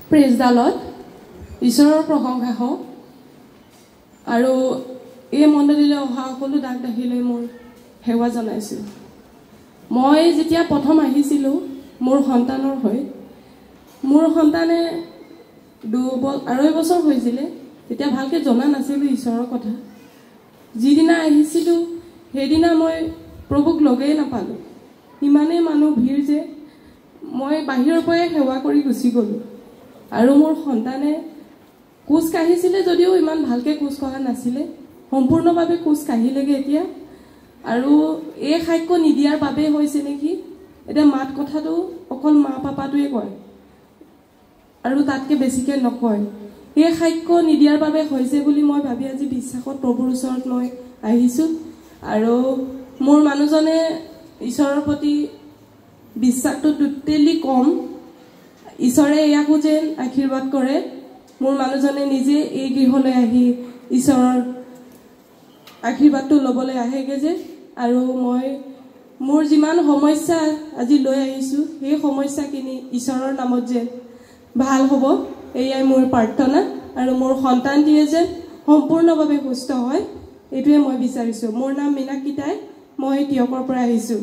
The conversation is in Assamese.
প্ৰেজ দ্য লৰ্ড ঈশ্বৰৰ প্ৰশংসা হওক আৰু এই মণ্ডলীলৈ অহা সকলো দাগ দাখিলৈ মোৰ সেৱা জনাইছোঁ মই যেতিয়া প্ৰথম আহিছিলোঁ মোৰ সন্তানৰ হৈ মোৰ সন্তানে 2.5 বছৰ হৈছিলে তেতিয়া ভালকৈ জনা নাছিলোঁ ঈশ্বৰৰ কথা যিদিনা আহিছিলোঁ সেইদিনা মই প্ৰভুক লগেই নাপালোঁ ইমানেই মানুহ ভিৰ যে মই বাহিৰৰ পৰাই সেৱা কৰি গুচি গ'লোঁ আৰু মোৰ সন্তানে কোচ কাঢ়িছিলে যদিও ইমান ভালকৈ কোচ কঢ়া নাছিলে সম্পূৰ্ণভাৱে কোচ কাঢ়িলেগৈ এতিয়া আৰু এই সাক্ষ্য নিদিয়াৰ বাবে হৈছে নেকি এতিয়া মাত কথাটো অকল মা পাপাটোৱে কয় আৰু তাতকৈ বেছিকৈ নকয় এই সাক্ষ্য নিদিয়াৰ বাবে হৈছে বুলি মই ভাবি আজি বিশ্বাসত প্ৰভুৰ ওচৰত মই আহিছোঁ আৰু মোৰ মানুহজনে ঈশ্বৰৰ প্ৰতি বিশ্বাসটো টোটেলি কম ঈশ্বৰে ইয়াকো যেন আশীৰ্বাদ কৰে মোৰ মানুহজনে নিজে এই গৃহলৈ আহি ঈশ্বৰৰ আশীৰ্বাদটো ল'বলৈ আহেগৈ যে আৰু মই মোৰ যিমান সমস্যা আজি লৈ আহিছোঁ সেই সমস্যাখিনি ঈশ্বৰৰ নামত যেন ভাল হ'ব এয়াই মোৰ প্ৰাৰ্থনা আৰু মোৰ সন্তানটিয়ে যেন সম্পূৰ্ণভাৱে সুস্থ হয় এইটোৱে মই বিচাৰিছোঁ মোৰ নাম মীনাক্ষী টাই মই টিয়কৰ পৰা আহিছোঁ